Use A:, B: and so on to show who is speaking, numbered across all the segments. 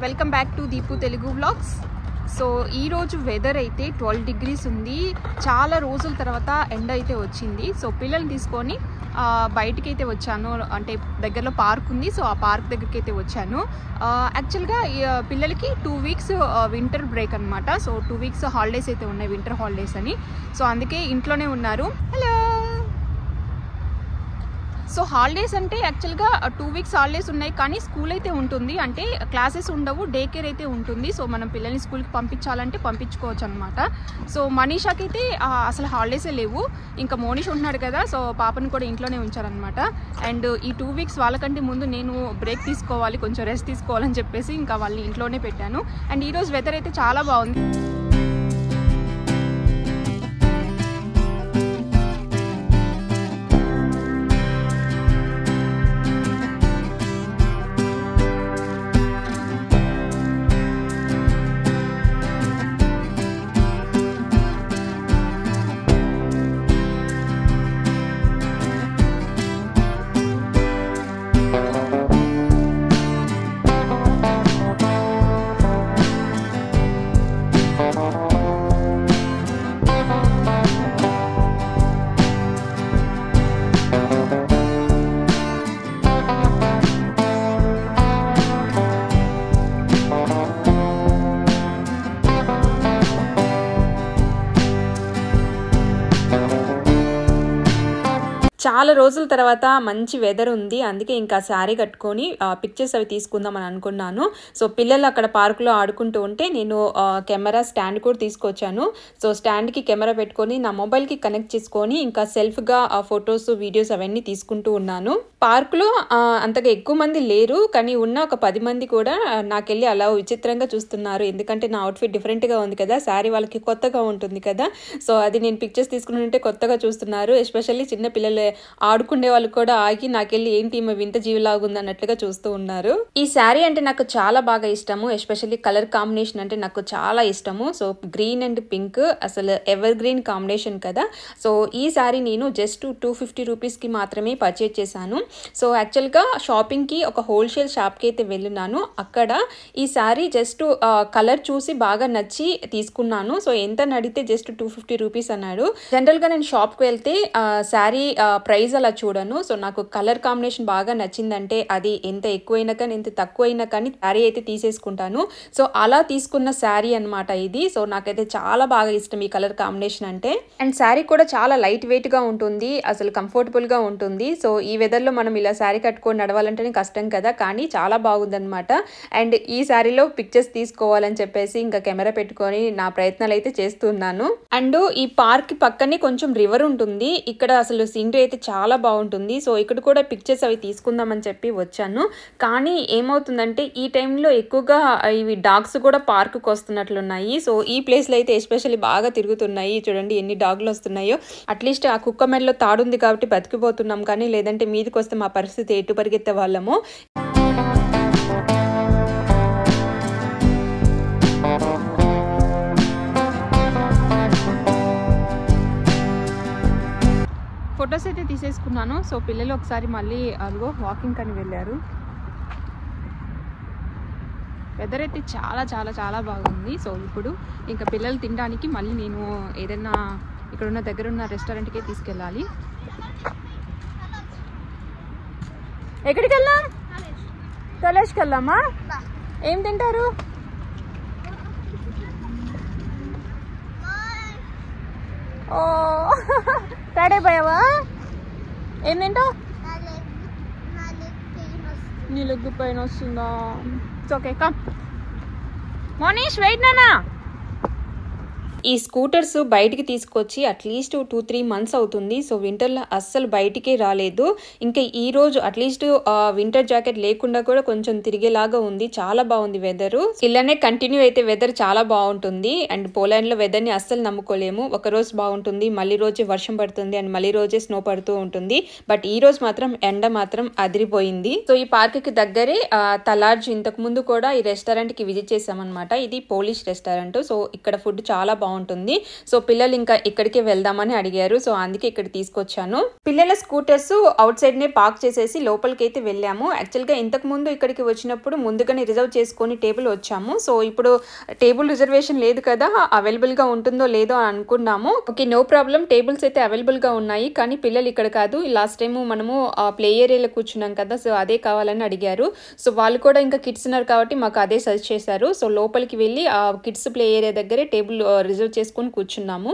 A: Welcome back to Deepu Telugu vlogs. So ఈరోజు weather అయితే 12 degrees ఉంది. చాలా రోజుల తర్వాత ఎండ అయితే వచ్చింది. సో పిల్లల్ని తీసుకొని బయటికి అయితే వచ్చాను. అంటే దగ్గరలో పార్క్ ఉంది. సో ఆ పార్క్ దగ్గరికి అయితే వచ్చాను. యాక్చువల్గా పిల్లలకి 2 weeks వింటర్ బ్రేక్ అనమాట. సో 2 weeks హాలిడేస్ అయితే ఉన్నాయి, వింటర్ హాలిడేస్ అని. సో అందుకే ఇంట్లోనే ఉన్నారు. హలో. సో హాలిడేస్ అంటే యాక్చువల్గా 2 weeks హాలిడేస్ ఉన్నాయి, కానీ స్కూల్ అయితే ఉంటుంది. అంటే క్లాసెస్ ఉండవు, డే కేర్ అయితే ఉంటుంది. సో మనం పిల్లల్ని స్కూల్కి పంపించాలంటే పంపించుకోవచ్చు అనమాట. సో మనీషాకి అయితే అసలు హాలిడేసే లేవు. ఇంకా మోనిష్ ఉంటున్నాడు కదా, సో పాపను కూడా ఇంట్లోనే ఉంచారనమాట. అండ్ ఈ 2 weeks వాళ్ళకంటే ముందు నేను బ్రేక్ తీసుకోవాలి, కొంచెం రెస్ట్ తీసుకోవాలని చెప్పేసి ఇంకా వాళ్ళని ఇంట్లోనే పెట్టాను. అండ్ ఈరోజు వెదర్ అయితే చాలా బాగుంది. చాలా రోజుల తర్వాత మంచి వెదర్ ఉంది, అందుకే ఇంకా శారీ కట్టుకొని పిక్చర్స్ అవి తీసుకుందామని అనుకున్నాను. సో పిల్లలు అక్కడ పార్కులో ఆడుకుంటూ ఉంటే నేను కెమెరా స్టాండ్ కూడా తీసుకొచ్చాను. సో స్టాండ్కి కెమెరా పెట్టుకొని నా మొబైల్కి కనెక్ట్ చేసుకొని ఇంకా సెల్ఫ్గా ఫొటోస్ వీడియోస్ అవన్నీ తీసుకుంటూ ఉన్నాను. పార్కులో అంతగా ఎక్కువ మంది లేరు, కానీ ఉన్న ఒక 10 మంది కూడా నాకెళ్ళి అలా విచిత్రంగా చూస్తున్నారు. ఎందుకంటే నా అవుట్ఫిట్ డిఫరెంట్గా ఉంది కదా, శారీ వాళ్ళకి కొత్తగా ఉంటుంది కదా. సో అది నేను పిక్చర్స్ తీసుకుంటుంటే కొత్తగా చూస్తున్నారు. ఎస్పెషల్లీ చిన్న పిల్లలు ఆడుకునే వాళ్ళు కూడా ఆగి నాకెళ్ళి ఏంటి ఈమె వింత జీవిలాగుంది అన్నట్లుగా చూస్తూ ఉన్నారు. ఈ శారీ అంటే నాకు చాలా బాగా ఇష్టము. ఎస్పెషల్లీ కలర్ కాంబినేషన్ అంటే నాకు చాలా ఇష్టము. సో గ్రీన్ అండ్ పింక్ అసలు ఎవర్ గ్రీన్ కాంబినేషన్ కదా. సో ఈ శారీ నేను జస్ట్ 250 రూపీస్కి మాత్రమే పర్చేజ్ చేశాను. సో యాక్చువల్గా షాపింగ్కి ఒక హోల్సేల్ షాప్కి అయితే వెళ్ళున్నాను. అక్కడ ఈ శారీ జస్ట్ కలర్ చూసి బాగా నచ్చి తీసుకున్నాను. సో ఎంత నడితే జస్ట్ 250 రూపీస్ అన్నాడు. జనరల్గా నేను షాప్కి వెళ్తే శారీ ప్రైస్ అలా చూడను. సో నాకు కలర్ కాంబినేషన్ బాగా నచ్చిందంటే అది ఎంత ఎక్కువైనా కానీ ఎంత తక్కువైనా కానీ శారీ అయితే తీసేసుకుంటాను. సో అలా తీసుకున్న శారీ అనమాట ఇది. సో నాకైతే చాలా బాగా ఇష్టం ఈ కలర్ కాంబినేషన్ అంటే. అండ్ శారీ కూడా చాలా లైట్ వెయిట్ గా ఉంటుంది, అసలు కంఫర్టబుల్ గా ఉంటుంది. సో ఈ వెదర్ లో మనం ఇలా శారీ కట్టుకొని నడవాలంటేనే కష్టం కదా, కానీ చాలా బాగుంది అనమాట. అండ్ ఈ శారీలో పిక్చర్స్ తీసుకోవాలని చెప్పేసి ఇంకా కెమెరా పెట్టుకొని నా ప్రయత్నాలు అయితే చేస్తున్నాను. అండ్ ఈ పార్క్ పక్కనే కొంచెం రివర్ ఉంటుంది. ఇక్కడ అసలు సీనరీ అయితే చాలా బాగుంటుంది. సో ఇక్కడ కూడా పిక్చర్స్ అవి తీసుకుందామని చెప్పి వచ్చాను. కానీ ఏమవుతుందంటే ఈ టైంలో ఎక్కువగా ఇవి డాగ్స్ కూడా పార్క్కి వస్తున్నట్లున్నాయి. సో ఈ ప్లేస్లో అయితే ఎస్పెషల్లీ బాగా తిరుగుతున్నాయి. చూడండి ఎన్ని డాగ్లు వస్తున్నాయో. అట్లీస్ట్ ఆ కుక్క మెడలో తాడుంది కాబట్టి బతికిపోతున్నాం, కానీ లేదంటే మీదకి వస్తే మా పరిస్థితి ఎటు పరిగెత్తే వాళ్ళము. ఫొటోస్ అయితే తీసేసుకున్నాను. సో పిల్లలు ఒకసారి మళ్ళీ అదిగో వాకింగ్ అని వెళ్ళారు. వెదర్ అయితే చాలా చాలా చాలా బాగుంది. సో ఇప్పుడు ఇంకా పిల్లలు తినడానికి మళ్ళీ నేను ఏదైనా ఇక్కడున్న దగ్గరున్న రెస్టారెంట్కే తీసుకెళ్ళాలి. ఎక్కడికి వెళ్దాం? కాలేజ్కి వెళ్దామా? ఏం తింటారు? ఓ టైడ్ అయిపోయావా? ఏం తింటావు? నీ లెగ్ పైన వస్తుందా? It's okay, come. Monish wait నానా. ఈ స్కూటర్స్ బయటికి తీసుకొచ్చి అట్లీస్ట్ 2-3 మంత్స్ అవుతుంది. సో వింటర్లో అస్సలు బయటికే రాలేదు. ఇంకా ఈ రోజు అట్లీస్ట్ వింటర్ జాకెట్ లేకుండా కూడా కొంచెం తిరిగేలాగా ఉంది. చాలా బాగుంది వెదర్. ఇలానే కంటిన్యూ అయితే వెదర్ చాలా బాగుంటుంది. అండ్ పోలాండ్ లో వెదర్ ని అస్సలు నమ్ముకోలేము. ఒక రోజు బాగుంటుంది, మళ్ళీ రోజే వర్షం పడుతుంది, అండ్ మళ్ళీ రోజే స్నో పడుతూ ఉంటుంది. బట్ ఈ రోజు మాత్రం ఎండ మాత్రం అదిరిపోయింది. సో ఈ పార్క్ కి దగ్గరే తలార్జ్, ఇంతకు ముందు కూడా ఈ రెస్టారెంట్ కి విజిట్ చేసామన్నమాట. ఇది పోలిష్ రెస్టారెంట్. సో ఇక్కడ ఫుడ్ చాలా బాగుంటుంది. సో పిల్లలు ఇంకా ఇక్కడికే వెళ్దామని అడిగారు. సో అందుకే ఇక్కడ తీసుకొచ్చాను. పిల్లల స్కూటర్స్ అవుట్ సైడ్ నే పార్క్ చేసేసి లోపలికి అయితే వెళ్ళాము. యాక్చువల్ గా ఇంతకు ముందు ఇక్కడికి వచ్చినప్పుడు ముందుగానే రిజర్వ్ చేసుకొని టేబుల్ వచ్చాము. సో ఇప్పుడు టేబుల్ రిజర్వేషన్ లేదు కదా, అవైలబుల్ గా ఉంటుందో లేదో అని అనుకున్నాము. ఓకే, నో ప్రాబ్లం, టేబుల్స్ అయితే అవైలబుల్ గా ఉన్నాయి. కానీ పిల్లలు ఇక్కడ కాదు, లాస్ట్ టైం మనము ప్లే ఏరియాలో కూర్చున్నాం కదా, సో అదే కావాలని అడిగారు. సో వాళ్ళు కూడా ఇంకా కిడ్స్ ఉన్నారు కాబట్టి మాకు అదే సజెస్ట్ చేశారు. సో లోపలికి వెళ్ళి ఆ కిడ్స్ ప్లే ఏరియా దగ్గరే టేబుల్ రిజర్వ్ చేసుకొని కూర్చున్నాము.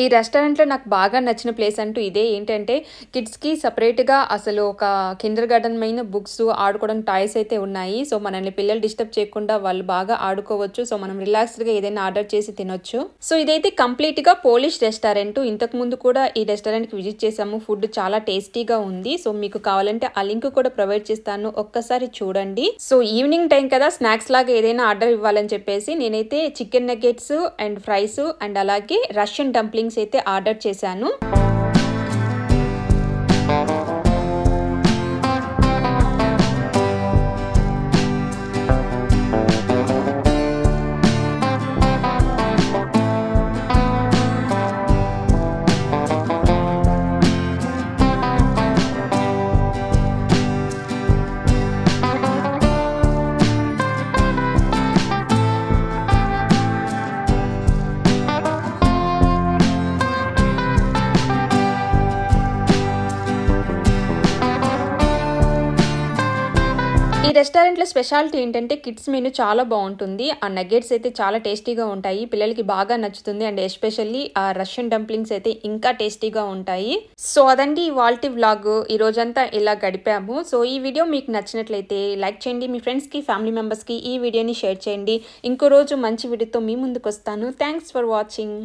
A: ఈ రెస్టారెంట్లో నాకు బాగా నచ్చిన ప్లేస్ అంటూ ఇదే. ఏంటంటే కిడ్స్కి సపరేట్గా అసలు ఒక కిండర్ గార్డెన్ మైన బుక్స్, ఆడుకోవడానికి టాయ్స్ అయితే ఉన్నాయి. సో మనల్ని పిల్లలు డిస్టర్బ్ చేయకుండా వాళ్ళు బాగా ఆడుకోవచ్చు. సో మనం రిలాక్స్డ్గా ఏదైనా ఆర్డర్ చేసి తినొచ్చు. సో ఇదైతే కంప్లీట్గా పోలిష్ రెస్టారెంట్. ఇంతకు ముందు కూడా ఈ రెస్టారెంట్కి విజిట్ చేసాము. ఫుడ్ చాలా టేస్టీగా ఉంది. సో మీకు కావాలంటే ఆ లింక్ కూడా ప్రొవైడ్ చేస్తాను, ఒక్కసారి చూడండి. సో ఈవినింగ్ టైం కదా, స్నాక్స్ లాగా ఏదైనా ఆర్డర్ ఇవ్వాలని చెప్పేసి నేనైతే chicken nuggets and fries and అలాగే రష్యన్ డంప్లింగ్స్ అయితే ఆర్డర్ చేశాను. ఈ రెస్టారెంట్లో స్పెషాలిటీ ఏంటంటే కిడ్స్ మెనూ చాలా బాగుంటుంది. ఆ నగెట్స్ అయితే చాలా టేస్టీగా ఉంటాయి, పిల్లలకి బాగా నచ్చుతుంది. అండ్ ఎస్పెషల్లీ ఆ రష్యన్ డంప్లింగ్స్ అయితే ఇంకా టేస్టీగా ఉంటాయి. సో అదండి ఇవాల్టి వ్లాగ్. ఈ రోజంతా ఇలా గడిపాము. సో ఈ వీడియో మీకు నచ్చినట్లయితే లైక్ చేయండి, మీ ఫ్రెండ్స్కి, ఫ్యామిలీ మెంబర్స్కి ఈ వీడియోని షేర్ చేయండి. ఇంకో రోజు మంచి వీడియోతో మీ ముందుకు వస్తాను. Thanks for watching.